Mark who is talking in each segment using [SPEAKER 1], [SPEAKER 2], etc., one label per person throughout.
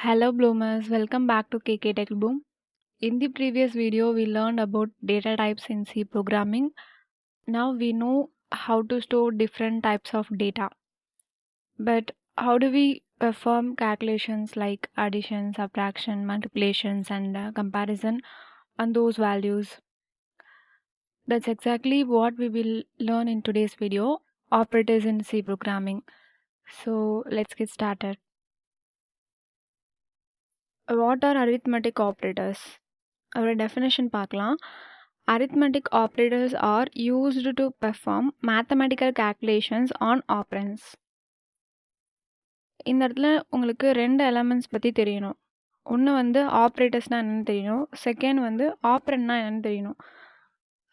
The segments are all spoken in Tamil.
[SPEAKER 1] Hello bloomers, welcome back to KK Tech Boom. In the previous video, we learned about data types in C programming. Now we know how to store different types of data. But how do we perform calculations like addition, subtraction, multiplications, and comparison on those values? That's exactly what we will learn in today's video, operators in C programming. So let's get started. What are arithmetic operators? Our definition பார்க்கலாம். Arithmetic operators are used to perform mathematical calculations on operands. இந்த இடத்துல உங்களுக்கு ரெண்டு எலமெண்ட்ஸ் பற்றி தெரியணும். ஒன்று வந்து ஆப்ரேட்டர்ஸ்னால் என்னென்னு தெரியணும். செகண்ட் வந்து ஆப்ரண்ட்னா என்னென்னு தெரியணும்.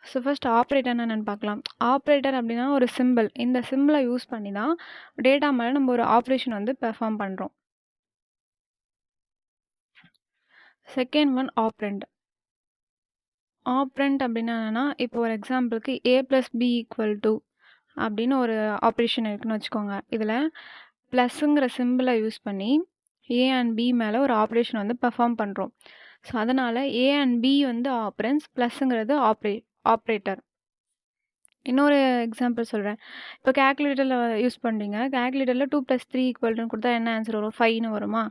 [SPEAKER 1] ஸோ ஃபர்ஸ்ட் ஆப்ரேட்டர்னா என்னென்னு பார்க்கலாம். ஆப்ரேட்டர் அப்படின்னா ஒரு சிம்பிள். இந்த சிம்பிளை யூஸ் பண்ணி தான் டேட்டா மேலே நம்ம ஒரு ஆப்ரேஷன் வந்து பெர்ஃபார்ம் பண்ணுறோம். Second one operand. ஆப்ரண்ட் அப்படின்னா என்னென்னா, இப்போ ஒரு எக்ஸாம்பிளுக்கு a + b = அப்படின்னு ஒரு ஆப்ரேஷன் இருக்குன்னு வச்சுக்கோங்க. இதில் ப்ளஸ்ஸுங்கிற சிம்பிளை யூஸ் பண்ணி a அண்ட் b மேலே ஒரு ஆப்ரேஷன் வந்து பெர்ஃபார்ம் பண்ணுறோம். ஸோ அதனால் a அண்ட் b வந்து ஆப்ரன்ஸ், ப்ளஸ்ஸுங்கிறது ஆப்ரேட்டர். இன்னொரு எக்ஸாம்பிள் சொல்கிறேன். இப்போ கேல்குலேட்டரில் யூஸ் பண்ணுறீங்க. கேல்குலேட்டரில் 2 + 3 = கொடுத்தா என்ன ஆன்சர் வரும்? 5ன்னு வருமா?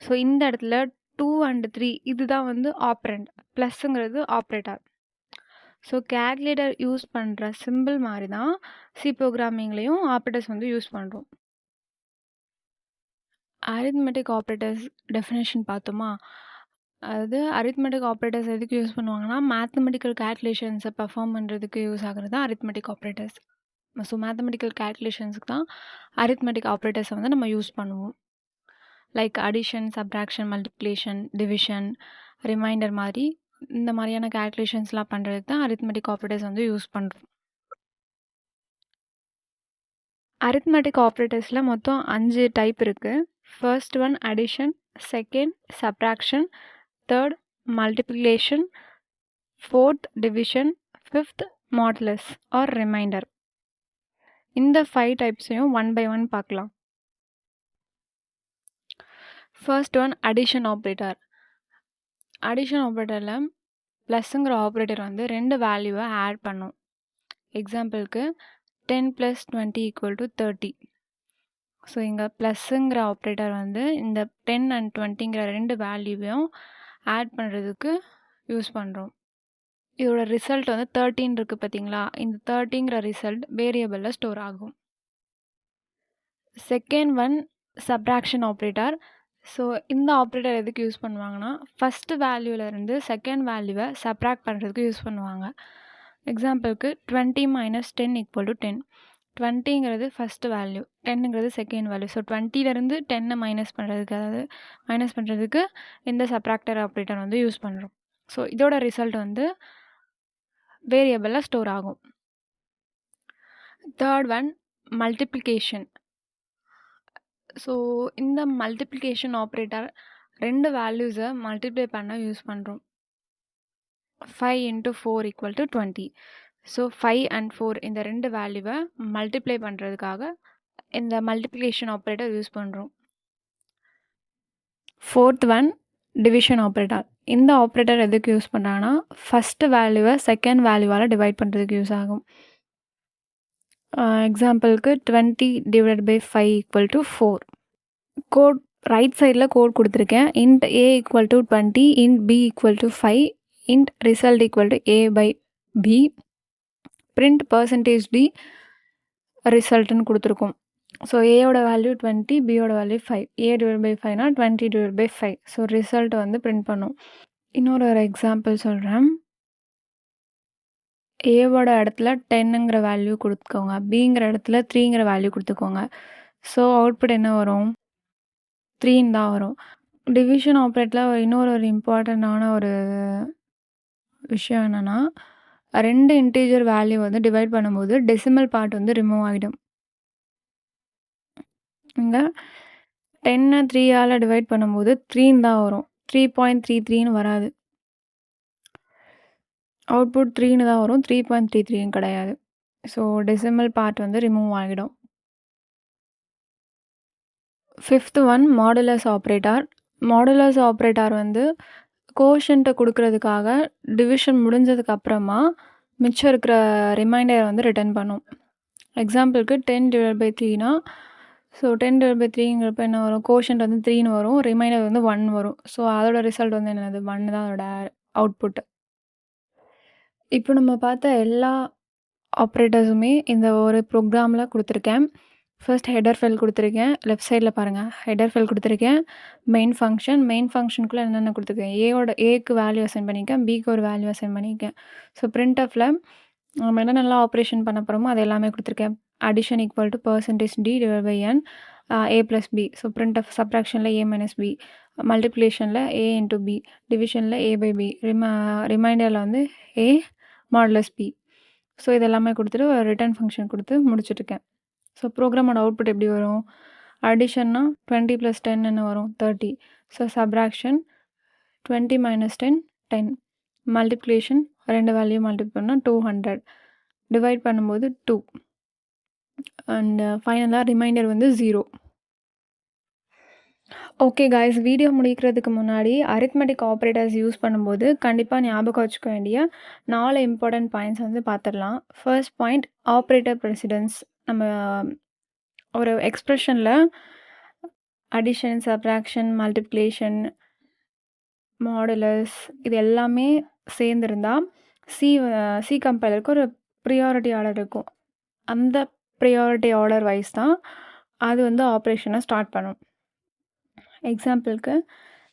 [SPEAKER 1] ஸோ இந்த இடத்துல 2 அண்ட் 3 இதுதான் வந்து ஆப்ரண்ட், ப்ளஸ்ஸுங்கிறது ஆப்ரேட்டர். ஸோ கேல்குலேட்டர் யூஸ் பண்ணுற சிம்பிள் மாதிரி தான் சி ப்ரோக்ராமிங்லேயும் ஆப்ரேட்டர்ஸ் வந்து யூஸ் பண்ணுறோம். அரித்மெட்டிக் ஆப்ரேட்டர்ஸ் டெஃபினேஷன் பார்த்தோமா? அதாவது அரித்மெட்டிக் ஆப்ரேட்டர்ஸ் எதுக்கு யூஸ் பண்ணுவாங்கன்னா, மேத்தமெட்டிக்கல் கேல்குலேஷன்ஸை பர்ஃபார்ம் பண்ணுறதுக்கு யூஸ் ஆகிறது தான் அரித்மெட்டிக் ஆப்ரேட்டர்ஸ். ஸோ மேத்தமெட்டிக்கல் கேல்குலேஷன்ஸுக்கு தான் அரித்மெட்டிக் ஆப்ரேட்டர்ஸை வந்து நம்ம யூஸ் பண்ணுவோம். Like addition, subtraction, multiplication, division, remainder மாதிரி இந்த மாதிரியான கேல்குலேஷன்ஸ்லாம் பண்ணுறதுக்கு தான் அரித்மெட்டிக் ஆப்ரேட்டர்ஸ் வந்து யூஸ் பண்ணுறோம். அரித்மெட்டிக் ஆப்ரேட்டர்ஸில் மொத்தம் 5 டைப் இருக்குது. First one addition, second subtraction, third multiplication, fourth division, fifth modulus or remainder. இந்த 5 டைப்ஸையும் ஒன் பை ஒன் பார்க்கலாம். First one addition operator. Addition ஆப்ரேட்டரில் ப்ளஸ்ஸுங்கிற ஆப்ரேட்டர் வந்து 2 வேல்யூவை ஆட் பண்ணும். எக்ஸாம்பிளுக்கு 10 + 20 = 30. ஸோ இங்கே ப்ளஸ்ஸுங்கிற ஆப்ரேட்டர் வந்து இந்த 10 அண்ட் 20ங்கிற 2 வேல்யூவையும் ஆட் பண்ணுறதுக்கு யூஸ் பண்ணுறோம். இதோட ரிசல்ட் வந்து 13 இருக்குது பார்த்தீங்களா? இந்த 30ங்கிற ரிசல்ட் வேரியபிளில் ஸ்டோர் ஆகும். Second one subtraction operator. So இந்த ஆப்ரேட்டர் எதுக்கு யூஸ் பண்ணுவாங்கன்னா, ஃபஸ்ட்டு வேல்யூவிலேருந்து செகண்ட் வேல்யூவை சப்ராக்ட் பண்ணுறதுக்கு யூஸ் பண்ணுவாங்க. எக்ஸாம்பிளுக்கு 20 - 10 = 10. 20ங்கிறது ஃபஸ்ட்டு வேல்யூ, 10ங்கிறது செகண்ட் வேல்யூ. ஸோ 20லேருந்து 10 மைனஸ் பண்ணுறதுக்கு இந்த சப்ராக்டர் ஆப்ரேட்டர் வந்து யூஸ் பண்ணுறோம். ஸோ இதோட ரிசல்ட் வந்து வேரியபிளில் ஸ்டோர் ஆகும். Third one multiplication. ஸோ இந்த மல்டிப்ளிகேஷன் ஆப்ரேட்டர் 2 வேல்யூஸை மல்டிப்ளை பண்ண யூஸ் பண்ணுறோம். 5 × 4 = 20. ஸோ 5 அண்ட் 4 இந்த 2 வேல்யூவை மல்டிப்ளை பண்ணுறதுக்காக இந்த மல்டிப்ளிகேஷன் ஆப்ரேட்டர் யூஸ் பண்ணுறோம். Fourth one division operator. இந்த ஆப்ரேட்டர் எதுக்கு யூஸ் பண்ணுறாங்கன்னா, ஃபஸ்ட்டு வேல்யூவை செகண்ட் வேல்யூவால் டிவைட் பண்ணுறதுக்கு யூஸ் ஆகும். எக்ஸாம்பிளுக்கு 20 / 5 = 4. கோட் ரைட் சைடில் கோட் கொடுத்துருக்கேன். int a = 20, int b = 5, int result = a/b, print %d ரிசல்ட்டுன்னு கொடுத்துருக்கோம். ஸோ ஏயோட வேல்யூ 20, பியோட வேல்யூ 5. a / 5னா 20 / 5. ஸோ ரிசல்ட் வந்து பிரிண்ட் பண்ணும். இன்னொரு எக்ஸாம்பிள் சொல்கிறேன். ஏவோட இடத்துல 10ங்கிற வேல்யூ கொடுத்துக்கோங்க, பிங்கிற இடத்துல 3ங்கிற வேல்யூ கொடுத்துக்கோங்க. ஸோ அவுட்புட் என்ன வரும்? 3ன்னு தான் வரும். டிவிஷன் ஆப்ரேட்டரில் இன்னொரு இம்பார்ட்டண்ட்டான ஒரு விஷயம் என்னென்னா, 2 இன்டீஜர் வேல்யூ வந்து டிவைட் பண்ணும்போது டெசிமல் பார்ட் வந்து ரிமூவ் ஆகிடும். இங்கே 10 3ஆல் டிவைட் பண்ணும்போது 3ன்னு தான் வரும், 3.33ன்னு வராது. அவுட்புட் 3ன்னு தான் வரும், 3.33ன்னு கிடையாது. ஸோ டெசிமல் பார்ட் வந்து ரிமூவ் ஆகிடும். Fifth one modulus operator. Modulus operator வந்து கோஷன்ட்டை கொடுக்கறதுக்காக டிவிஷன் முடிஞ்சதுக்கு அப்புறமா மிச்சம் இருக்கிற ரிமைண்டரை வந்து ரிட்டர்ன் பண்ணும். எக்ஸாம்பிளுக்கு 10/3னா ஸோ 10/3ங்கிறப்ப என்ன வரும், கோஷன்ட் வந்து 3ன்னு வரும், ரிமைண்டர் வந்து 1 வரும். ஸோ அதோட ரிசல்ட் வந்து என்னது, 1 தான் அதோட அவுட்புட். இப்போ நம்ம பார்த்த எல்லா ஆப்ரேட்டர்ஸுமே இந்த ஒரு ப்ரோக்ராமில் கொடுத்துருக்கேன். ஃபர்ஸ்ட் ஹெடர் ஃபைல் கொடுத்துருக்கேன். லெஃப்ட் சைடில் பாருங்கள், ஹெடர் ஃபைல் கொடுத்துருக்கேன். மெயின் ஃபங்க்ஷனுக்குள்ளே என்னென்ன கொடுத்துருக்கேன், ஏக்கு வேல்யூ அசைன் பண்ணியிருக்கேன், பிக்கு ஒரு வேல்யூ அசைன் பண்ணியிருக்கேன். ஸோ பிரிண்ட்எஃப்ல நம்ம என்னென்னலாம் ஆப்ரேஷன் பண்ண போகிறோமோ அது எல்லாமே கொடுத்துருக்கேன். Addition equal to %d/n a+b. So printf சப்ராக்ஷனில் a-b, மல்டிப்ளிகேஷனில் a×b, டிவிஷனில் a/b, ரிமைண்டரில் வந்து a மாடுலஸ் b. ஸோ இதெல்லாமே கொடுத்துட்டு ஒரு ரிட்டர்ன் ஃபங்க்ஷன் கொடுத்து முடிச்சுட்ருக்கேன். ஸோ ப்ரோக்ராமோட அவுட்புட் எப்படி வரும், அடிஷன்னா 20 + 10 என்ன வரும், 30. So subtraction 20 - 10 10. Multiplication 2 value multiply பண்ணால் 200, டிவைட் பண்ணும்போது 2, அண்ட் ஃபைனலாக ரிமைண்டர் வந்து 0. ஓகே காய்ஸ், வீடியோ முடிக்கிறதுக்கு முன்னாடி அரித்மெட்டிக் ஆப்ரேட்டர்ஸ் யூஸ் பண்ணும்போது கண்டிப்பாக ஞாபகம் வச்சுக்க வேண்டிய 4 இம்பார்ட்டன்ட் பாயிண்ட்ஸ் வந்து பார்த்துடலாம். First point, operator precedence. நம்ம ஒரு எக்ஸ்ப்ரெஷனில் அடிஷன், சப்ராக்ஷன், மல்டிப்ளிகேஷன், மாடுலஸ் இது எல்லாமே சேர்ந்துருந்தால் சி கம்பைலருக்கு ஒரு ப்ரியாரிட்டி ஆர்டர் இருக்கும். அந்த ப்ரியாரிட்டி ஆர்டர் வைஸ் தான் அது வந்து ஆப்ரேஷனை ஸ்டார்ட் பண்ணும். எக்ஸாம்பிளுக்கு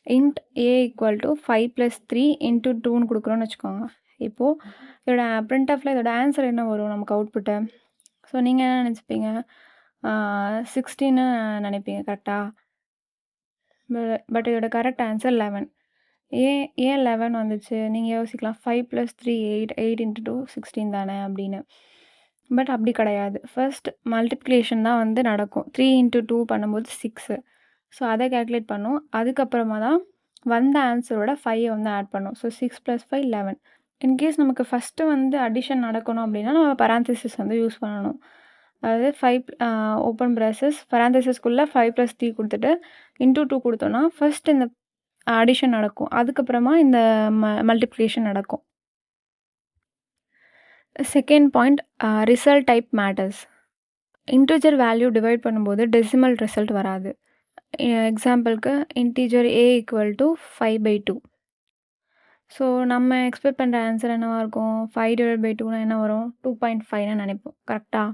[SPEAKER 1] int a = 5 + 3 × 2ன்னு கொடுக்குறோன்னு வச்சுக்கோங்க. இப்போது இதோட பிரிண்ட்எஃப்ல இதோட ஆன்சர் என்ன வரும் நமக்கு அவுட்புட்டு. ஸோ நீங்கள் என்ன நினச்சிப்பீங்க, 16ன்னு நினைப்பீங்க கரெக்டாக. பட் இதோட கரெக்ட் ஆன்சர் 11. ஏன் 11 வந்துச்சு நீங்கள் யோசிக்கலாம், 5 + 3 8, 8 × 2 16 தானே அப்படின்னு. பட் அப்படி கிடையாது. ஃபர்ஸ்ட் மல்டிப்ளிகேஷன் தான் வந்து நடக்கும். 3 × 2 பண்ணும்போது 6. ஸோ அதை கேல்குலேட் பண்ணோம். அதுக்கப்புறமா தான் வந்த ஆன்சரோட 5 வந்து ஆட் பண்ணோம். ஸோ 6 + 5 11. இன்கேஸ் நமக்கு ஃபஸ்ட்டு வந்து அடிஷன் நடக்கணும் அப்படின்னா நம்ம பராந்தசிஸ் வந்து யூஸ் பண்ணணும். அதாவது 5 ஓப்பன் ப்ராசஸ் பராந்தசிஸ்குள்ளே 5 + 3 கொடுத்துட்டு × 2 கொடுத்தோன்னா ஃபர்ஸ்ட் இந்த அடிஷன் நடக்கும், அதுக்கப்புறமா இந்த மல்டிப்ளிகேஷன் நடக்கும். Second point, result type matters. Integer value divide பண்ணும்போது டெசிமல் ரிசல்ட் வராது. எக்ஸாம்பிளுக்கு இன்டிஜர் a = 5/2. ஸோ நம்ம எக்ஸ்பெக்ட் பண்ணுற ஆன்சர் என்னவாக இருக்கும், 5/2னா என்ன வரும், 2.5ன்னு நினைப்போம் கரெக்டாக.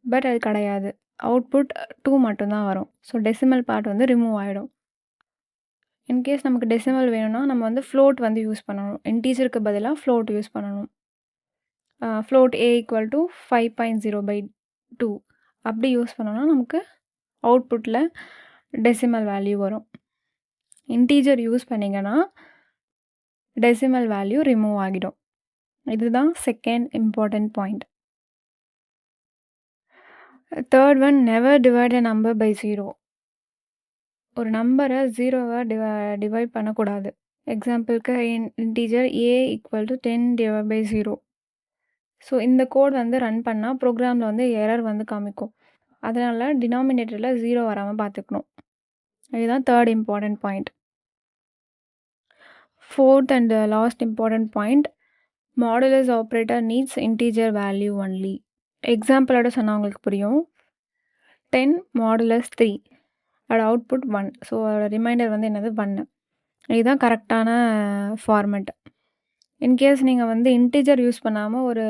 [SPEAKER 1] பட் அது கிடையாது, அவுட்புட் 2 மட்டும்தான் வரும். ஸோ டெசிமல் பார்ட் வந்து ரிமூவ் ஆகிடும். இன்கேஸ் நமக்கு டெசிமல் வேணும்னா நம்ம வந்து ஃப்ளோட் வந்து யூஸ் பண்ணணும். இன்டீஜருக்கு பதிலாக ஃப்ளோட் யூஸ் பண்ணணும். ஃப்ளோட் a = 5.0/2 அப்படி யூஸ் பண்ணோன்னா நமக்கு அவுட்புட்டில் டெசிமல் வேல்யூ வரும். இன்டீஜர் யூஸ் பண்ணிங்கன்னா டெசிமல் வேல்யூ ரிமூவ் ஆகிடும். இதுதான் second important point. Third one, never divide a number by 0. ஒரு நம்பரை 0வை டிவைட் பண்ணக்கூடாது. எக்ஸாம்பிளுக்கு இன்டீஜர் a = 10/0. ஸோ இந்த கோட் வந்து ரன் பண்ணால் ப்ரோக்ராமில் வந்து எரர் வந்து காமிக்கும். அதனால் டினாமினேட்டரில் 0 வராமல் பார்த்துக்கணும். இதுதான் third important point. Fourth and last important point, modulus operator needs integer value only. எக்ஸாம்பிளோட சொன்னால் உங்களுக்கு புரியும். 10 மாடுலஸ் 3 அதோட அவுட்புட் 1. ஸோ அதோட ரிமைண்டர் வந்து என்னது, 1. இதுதான் கரெக்டான ஃபார்மெட். இன்கேஸ் நீங்கள் வந்து இன்டிஜர் யூஸ் பண்ணாமல் ஒரு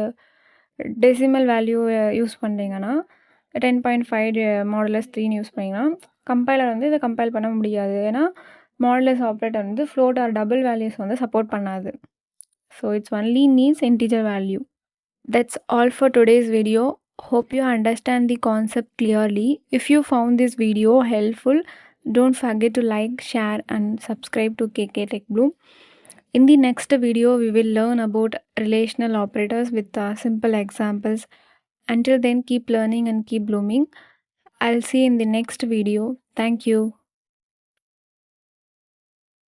[SPEAKER 1] டெசிமல் வேல்யூ யூஸ் பண்ணுறீங்கன்னா 10.5 மாடுலஸ் 3ன்னு யூஸ் பண்ணிங்கன்னா கம்பைலர் வந்து இதை கம்பைல் பண்ண முடியாது. ஏன்னா மாடுலஸ் ஆப்ரேட்டர் வந்து ஃப்ளோட் ஆர் டபுள் வேல்யூஸ் வந்து சப்போர்ட் பண்ணாது. So it's only needs integer value. That's all for today's video. Hope you understand the concept clearly. If you found this video helpful, don't forget to like, share and subscribe to KK Tech Bloom. In the next video, we will learn about relational operators with simple examples. Until then, keep learning and keep blooming. I'll see you in the next video. Thank you.